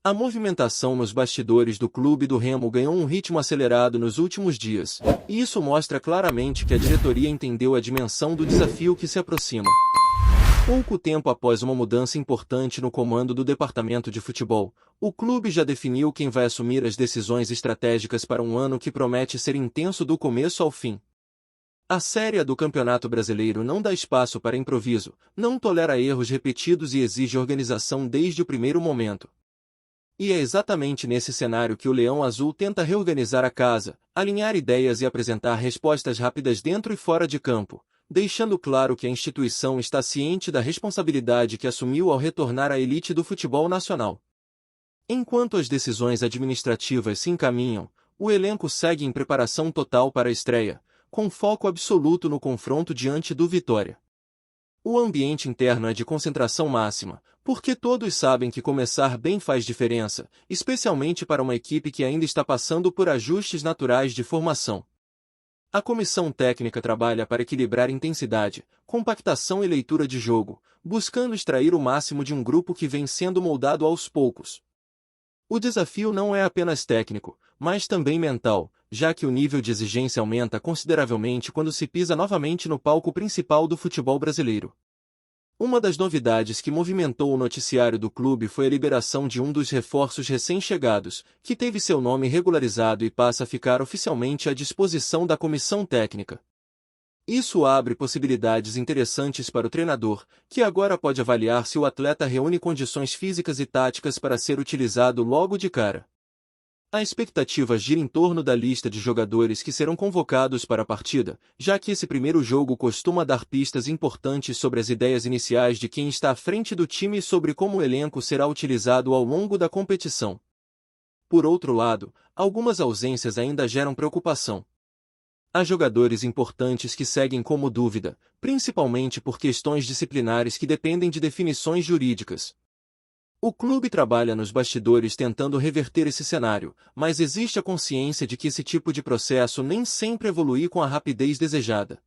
A movimentação nos bastidores do clube do Remo ganhou um ritmo acelerado nos últimos dias, e isso mostra claramente que a diretoria entendeu a dimensão do desafio que se aproxima. Pouco tempo após uma mudança importante no comando do departamento de futebol, o clube já definiu quem vai assumir as decisões estratégicas para um ano que promete ser intenso do começo ao fim. A Série A do Campeonato Brasileiro não dá espaço para improviso, não tolera erros repetidos e exige organização desde o primeiro momento. E é exatamente nesse cenário que o Leão Azul tenta reorganizar a casa, alinhar ideias e apresentar respostas rápidas dentro e fora de campo, deixando claro que a instituição está ciente da responsabilidade que assumiu ao retornar à elite do futebol nacional. Enquanto as decisões administrativas se encaminham, o elenco segue em preparação total para a estreia, com foco absoluto no confronto diante do Vitória. O ambiente interno é de concentração máxima, porque todos sabem que começar bem faz diferença, especialmente para uma equipe que ainda está passando por ajustes naturais de formação. A comissão técnica trabalha para equilibrar intensidade, compactação e leitura de jogo, buscando extrair o máximo de um grupo que vem sendo moldado aos poucos. O desafio não é apenas técnico, mas também mental, já que o nível de exigência aumenta consideravelmente quando se pisa novamente no palco principal do futebol brasileiro. Uma das novidades que movimentou o noticiário do clube foi a liberação de um dos reforços recém-chegados, que teve seu nome regularizado e passa a ficar oficialmente à disposição da comissão técnica. Isso abre possibilidades interessantes para o treinador, que agora pode avaliar se o atleta reúne condições físicas e táticas para ser utilizado logo de cara. A expectativa gira em torno da lista de jogadores que serão convocados para a partida, já que esse primeiro jogo costuma dar pistas importantes sobre as ideias iniciais de quem está à frente do time e sobre como o elenco será utilizado ao longo da competição. Por outro lado, algumas ausências ainda geram preocupação. Há jogadores importantes que seguem como dúvida, principalmente por questões disciplinares que dependem de definições jurídicas. O clube trabalha nos bastidores tentando reverter esse cenário, mas existe a consciência de que esse tipo de processo nem sempre evolui com a rapidez desejada.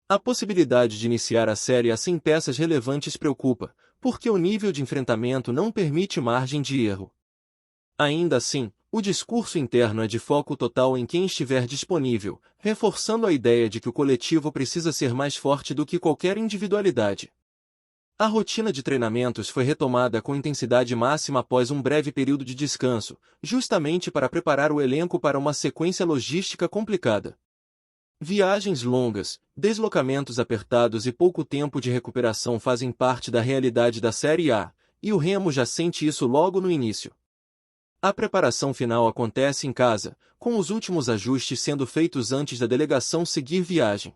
A possibilidade de iniciar a Série A sem peças relevantes preocupa, porque o nível de enfrentamento não permite margem de erro. Ainda assim, o discurso interno é de foco total em quem estiver disponível, reforçando a ideia de que o coletivo precisa ser mais forte do que qualquer individualidade. A rotina de treinamentos foi retomada com intensidade máxima após um breve período de descanso, justamente para preparar o elenco para uma sequência logística complicada. Viagens longas, deslocamentos apertados e pouco tempo de recuperação fazem parte da realidade da Série A, e o Remo já sente isso logo no início. A preparação final acontece em casa, com os últimos ajustes sendo feitos antes da delegação seguir viagem.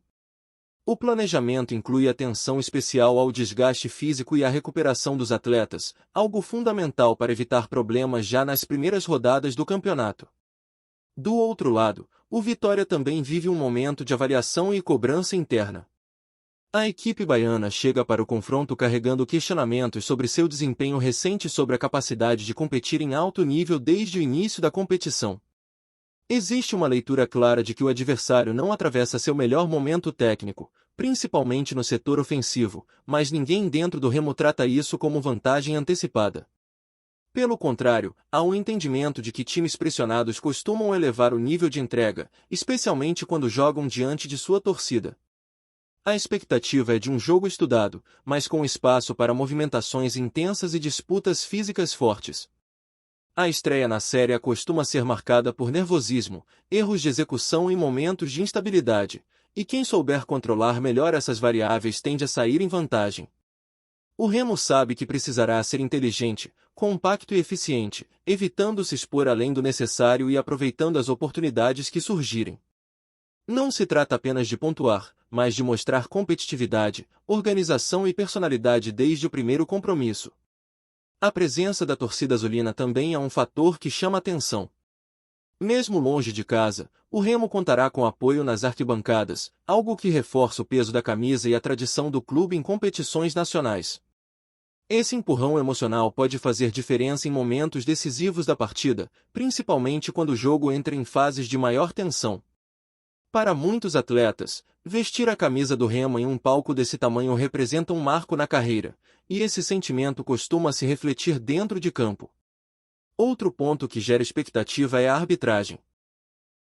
O planejamento inclui atenção especial ao desgaste físico e à recuperação dos atletas, algo fundamental para evitar problemas já nas primeiras rodadas do campeonato. Do outro lado, o Vitória também vive um momento de avaliação e cobrança interna. A equipe baiana chega para o confronto carregando questionamentos sobre seu desempenho recente e sobre a capacidade de competir em alto nível desde o início da competição. Existe uma leitura clara de que o adversário não atravessa seu melhor momento técnico, principalmente no setor ofensivo, mas ninguém dentro do Remo trata isso como vantagem antecipada. Pelo contrário, há um entendimento de que times pressionados costumam elevar o nível de entrega, especialmente quando jogam diante de sua torcida. A expectativa é de um jogo estudado, mas com espaço para movimentações intensas e disputas físicas fortes. A estreia na Série A costuma ser marcada por nervosismo, erros de execução e momentos de instabilidade, e quem souber controlar melhor essas variáveis tende a sair em vantagem. O Remo sabe que precisará ser inteligente, compacto e eficiente, evitando se expor além do necessário e aproveitando as oportunidades que surgirem. Não se trata apenas de pontuar, mas de mostrar competitividade, organização e personalidade desde o primeiro compromisso. A presença da torcida azulina também é um fator que chama atenção. Mesmo longe de casa, o Remo contará com apoio nas arquibancadas, algo que reforça o peso da camisa e a tradição do clube em competições nacionais. Esse empurrão emocional pode fazer diferença em momentos decisivos da partida, principalmente quando o jogo entra em fases de maior tensão. Para muitos atletas, vestir a camisa do Remo em um palco desse tamanho representa um marco na carreira, e esse sentimento costuma se refletir dentro de campo. Outro ponto que gera expectativa é a arbitragem.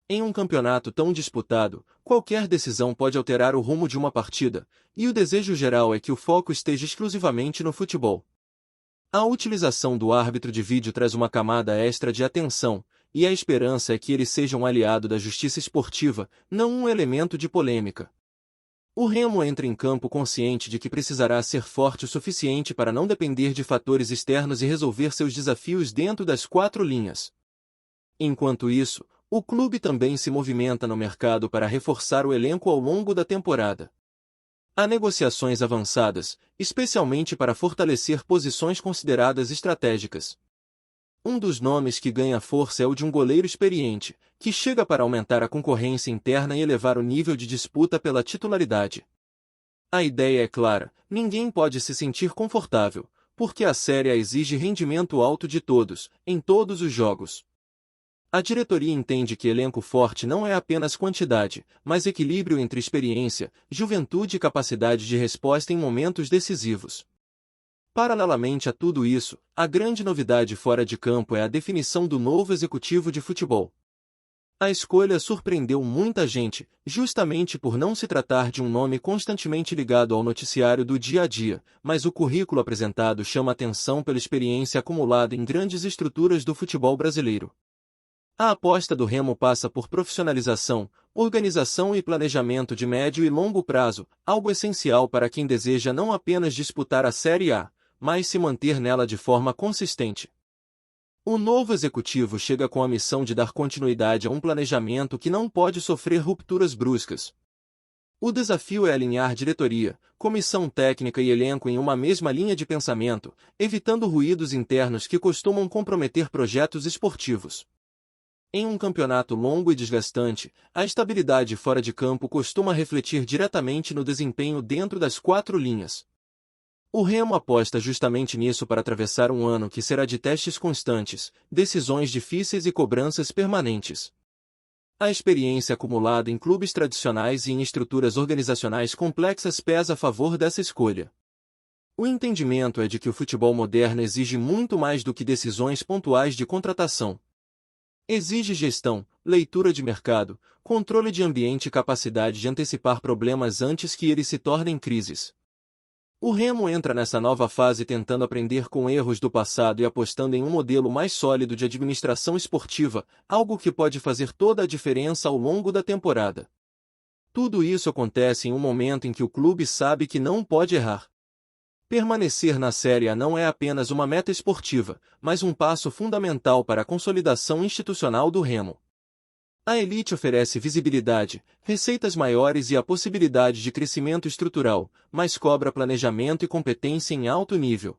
Em um campeonato tão disputado, qualquer decisão pode alterar o rumo de uma partida, e o desejo geral é que o foco esteja exclusivamente no futebol. A utilização do árbitro de vídeo traz uma camada extra de atenção, e a esperança é que ele seja um aliado da justiça esportiva, não um elemento de polêmica. O Remo entra em campo consciente de que precisará ser forte o suficiente para não depender de fatores externos e resolver seus desafios dentro das quatro linhas. Enquanto isso, o clube também se movimenta no mercado para reforçar o elenco ao longo da temporada. Há negociações avançadas, especialmente para fortalecer posições consideradas estratégicas. Um dos nomes que ganha força é o de um goleiro experiente, que chega para aumentar a concorrência interna e elevar o nível de disputa pela titularidade. A ideia é clara: ninguém pode se sentir confortável, porque a Série A exige rendimento alto de todos, em todos os jogos. A diretoria entende que elenco forte não é apenas quantidade, mas equilíbrio entre experiência, juventude e capacidade de resposta em momentos decisivos. Paralelamente a tudo isso, a grande novidade fora de campo é a definição do novo executivo de futebol. A escolha surpreendeu muita gente, justamente por não se tratar de um nome constantemente ligado ao noticiário do dia a dia, mas o currículo apresentado chama atenção pela experiência acumulada em grandes estruturas do futebol brasileiro. A aposta do Remo passa por profissionalização, organização e planejamento de médio e longo prazo, algo essencial para quem deseja não apenas disputar a Série A, mas se manter nela de forma consistente. O novo executivo chega com a missão de dar continuidade a um planejamento que não pode sofrer rupturas bruscas. O desafio é alinhar diretoria, comissão técnica e elenco em uma mesma linha de pensamento, evitando ruídos internos que costumam comprometer projetos esportivos. Em um campeonato longo e desgastante, a estabilidade fora de campo costuma refletir diretamente no desempenho dentro das quatro linhas. O Remo aposta justamente nisso para atravessar um ano que será de testes constantes, decisões difíceis e cobranças permanentes. A experiência acumulada em clubes tradicionais e em estruturas organizacionais complexas pesa a favor dessa escolha. O entendimento é de que o futebol moderno exige muito mais do que decisões pontuais de contratação. Exige gestão, leitura de mercado, controle de ambiente e capacidade de antecipar problemas antes que eles se tornem crises. O Remo entra nessa nova fase tentando aprender com erros do passado e apostando em um modelo mais sólido de administração esportiva, algo que pode fazer toda a diferença ao longo da temporada. Tudo isso acontece em um momento em que o clube sabe que não pode errar. Permanecer na Série A não é apenas uma meta esportiva, mas um passo fundamental para a consolidação institucional do Remo. A elite oferece visibilidade, receitas maiores e a possibilidade de crescimento estrutural, mas cobra planejamento e competência em alto nível.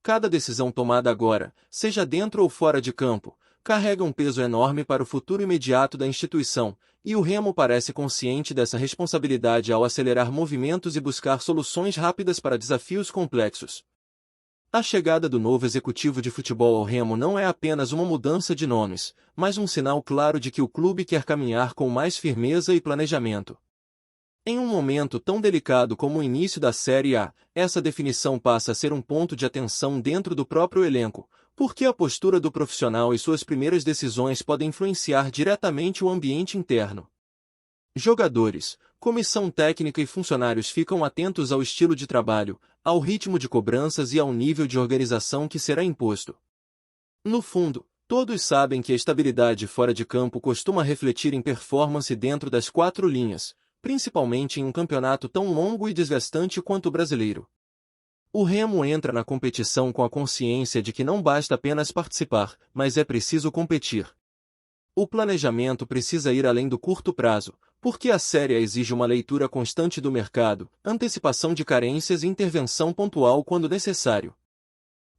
Cada decisão tomada agora, seja dentro ou fora de campo, carrega um peso enorme para o futuro imediato da instituição, e o Remo parece consciente dessa responsabilidade ao acelerar movimentos e buscar soluções rápidas para desafios complexos. A chegada do novo executivo de futebol ao Remo não é apenas uma mudança de nomes, mas um sinal claro de que o clube quer caminhar com mais firmeza e planejamento. Em um momento tão delicado como o início da Série A, essa definição passa a ser um ponto de atenção dentro do próprio elenco, porque a postura do profissional e suas primeiras decisões podem influenciar diretamente o ambiente interno. Jogadores, comissão técnica e funcionários ficam atentos ao estilo de trabalho, ao ritmo de cobranças e ao nível de organização que será imposto. No fundo, todos sabem que a estabilidade fora de campo costuma refletir em performance dentro das quatro linhas, principalmente em um campeonato tão longo e desgastante quanto o brasileiro. O Remo entra na competição com a consciência de que não basta apenas participar, mas é preciso competir. O planejamento precisa ir além do curto prazo, porque a Série A exige uma leitura constante do mercado, antecipação de carências e intervenção pontual quando necessário.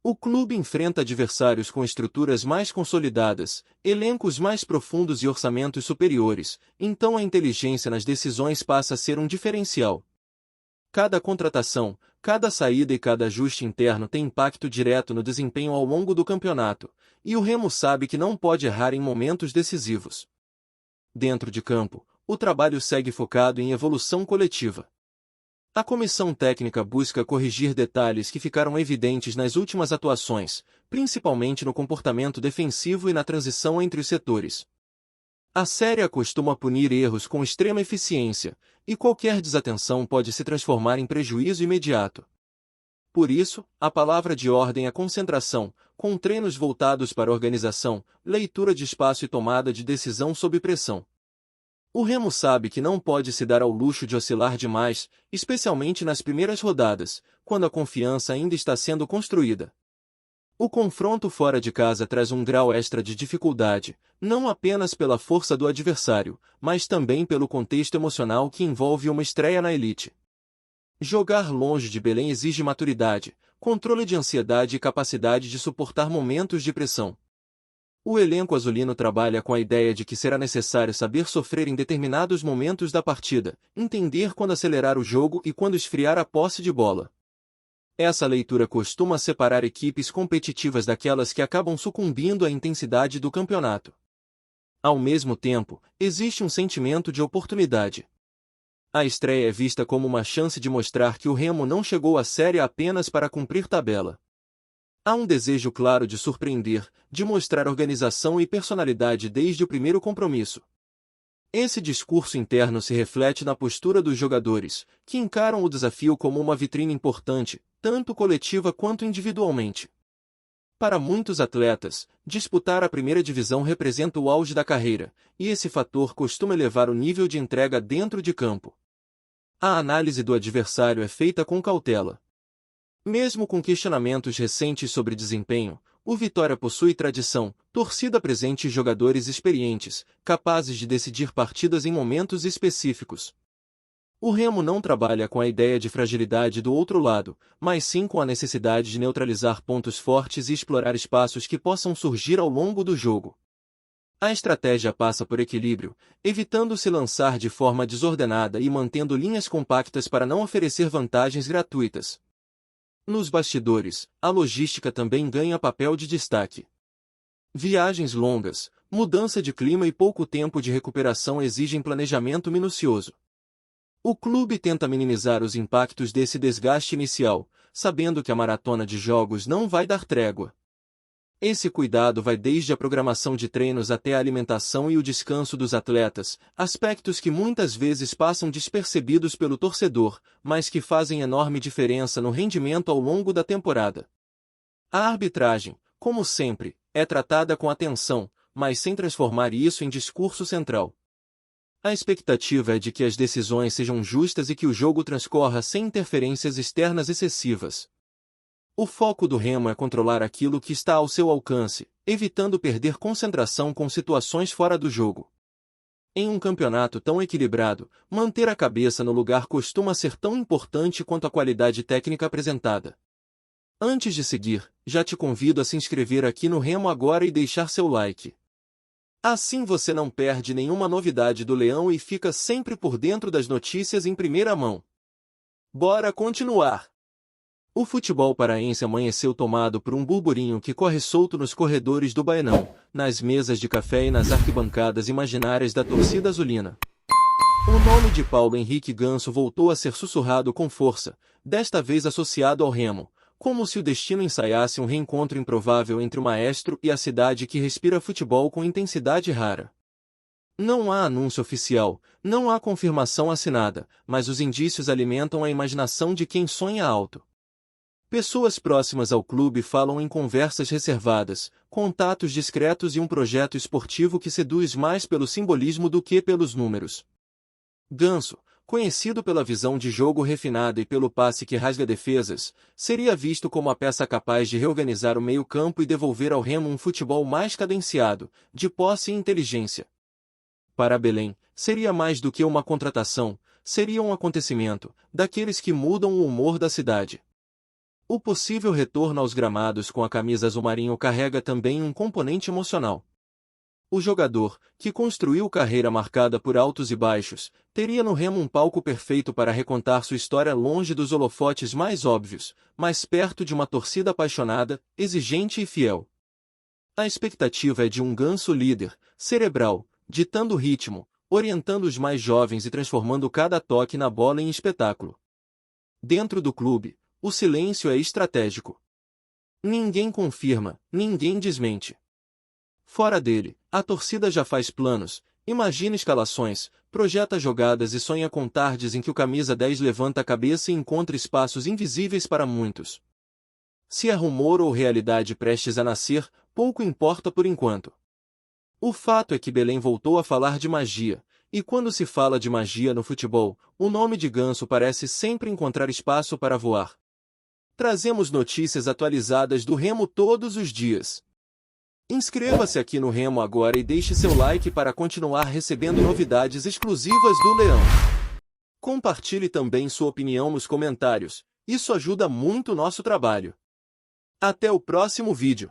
O clube enfrenta adversários com estruturas mais consolidadas, elencos mais profundos e orçamentos superiores, então a inteligência nas decisões passa a ser um diferencial. Cada contratação, cada saída e cada ajuste interno tem impacto direto no desempenho ao longo do campeonato, e o Remo sabe que não pode errar em momentos decisivos. Dentro de campo, o trabalho segue focado em evolução coletiva. A comissão técnica busca corrigir detalhes que ficaram evidentes nas últimas atuações, principalmente no comportamento defensivo e na transição entre os setores. A série costuma punir erros com extrema eficiência, e qualquer desatenção pode se transformar em prejuízo imediato. Por isso, a palavra de ordem é concentração, com treinos voltados para organização, leitura de espaço e tomada de decisão sob pressão. O Remo sabe que não pode se dar ao luxo de oscilar demais, especialmente nas primeiras rodadas, quando a confiança ainda está sendo construída. O confronto fora de casa traz um grau extra de dificuldade, não apenas pela força do adversário, mas também pelo contexto emocional que envolve uma estreia na elite. Jogar longe de Belém exige maturidade, controle de ansiedade e capacidade de suportar momentos de pressão. O elenco azulino trabalha com a ideia de que será necessário saber sofrer em determinados momentos da partida, entender quando acelerar o jogo e quando esfriar a posse de bola. Essa leitura costuma separar equipes competitivas daquelas que acabam sucumbindo à intensidade do campeonato. Ao mesmo tempo, existe um sentimento de oportunidade. A estreia é vista como uma chance de mostrar que o Remo não chegou à série apenas para cumprir tabela. Há um desejo claro de surpreender, de mostrar organização e personalidade desde o primeiro compromisso. Esse discurso interno se reflete na postura dos jogadores, que encaram o desafio como uma vitrine importante, tanto coletiva quanto individualmente. Para muitos atletas, disputar a primeira divisão representa o auge da carreira, e esse fator costuma elevar o nível de entrega dentro de campo. A análise do adversário é feita com cautela. Mesmo com questionamentos recentes sobre desempenho, o Vitória possui tradição, torcida presente e jogadores experientes, capazes de decidir partidas em momentos específicos. O Remo não trabalha com a ideia de fragilidade do outro lado, mas sim com a necessidade de neutralizar pontos fortes e explorar espaços que possam surgir ao longo do jogo. A estratégia passa por equilíbrio, evitando se lançar de forma desordenada e mantendo linhas compactas para não oferecer vantagens gratuitas. Nos bastidores, a logística também ganha papel de destaque. Viagens longas, mudança de clima e pouco tempo de recuperação exigem planejamento minucioso. O clube tenta minimizar os impactos desse desgaste inicial, sabendo que a maratona de jogos não vai dar trégua. Esse cuidado vai desde a programação de treinos até a alimentação e o descanso dos atletas, aspectos que muitas vezes passam despercebidos pelo torcedor, mas que fazem enorme diferença no rendimento ao longo da temporada. A arbitragem, como sempre, é tratada com atenção, mas sem transformar isso em discurso central. A expectativa é de que as decisões sejam justas e que o jogo transcorra sem interferências externas excessivas. O foco do Remo é controlar aquilo que está ao seu alcance, evitando perder concentração com situações fora do jogo. Em um campeonato tão equilibrado, manter a cabeça no lugar costuma ser tão importante quanto a qualidade técnica apresentada. Antes de seguir, já te convido a se inscrever aqui no Remo agora e deixar seu like. Assim você não perde nenhuma novidade do Leão e fica sempre por dentro das notícias em primeira mão. Bora continuar! O futebol paraense amanheceu tomado por um burburinho que corre solto nos corredores do Baenão, nas mesas de café e nas arquibancadas imaginárias da torcida azulina. O nome de Paulo Henrique Ganso voltou a ser sussurrado com força, desta vez associado ao Remo, como se o destino ensaiasse um reencontro improvável entre o maestro e a cidade que respira futebol com intensidade rara. Não há anúncio oficial, não há confirmação assinada, mas os indícios alimentam a imaginação de quem sonha alto. Pessoas próximas ao clube falam em conversas reservadas, contatos discretos e um projeto esportivo que seduz mais pelo simbolismo do que pelos números. Ganso, conhecido pela visão de jogo refinada e pelo passe que rasga defesas, seria visto como a peça capaz de reorganizar o meio-campo e devolver ao Remo um futebol mais cadenciado, de posse e inteligência. Para Belém, seria mais do que uma contratação, seria um acontecimento, daqueles que mudam o humor da cidade. O possível retorno aos gramados com a camisa azul-marinho carrega também um componente emocional. O jogador, que construiu carreira marcada por altos e baixos, teria no Remo um palco perfeito para recontar sua história longe dos holofotes mais óbvios, mais perto de uma torcida apaixonada, exigente e fiel. A expectativa é de um Ganso líder, cerebral, ditando o ritmo, orientando os mais jovens e transformando cada toque na bola em espetáculo. Dentro do clube, o silêncio é estratégico. Ninguém confirma, ninguém desmente. Fora dele, a torcida já faz planos, imagina escalações, projeta jogadas e sonha com tardes em que o camisa 10 levanta a cabeça e encontra espaços invisíveis para muitos. Se é rumor ou realidade prestes a nascer, pouco importa por enquanto. O fato é que Belém voltou a falar de magia, e quando se fala de magia no futebol, o nome de Ganso parece sempre encontrar espaço para voar. Trazemos notícias atualizadas do Remo todos os dias. Inscreva-se aqui no Remo agora e deixe seu like para continuar recebendo novidades exclusivas do Leão. Compartilhe também sua opinião nos comentários, isso ajuda muito o nosso trabalho. Até o próximo vídeo.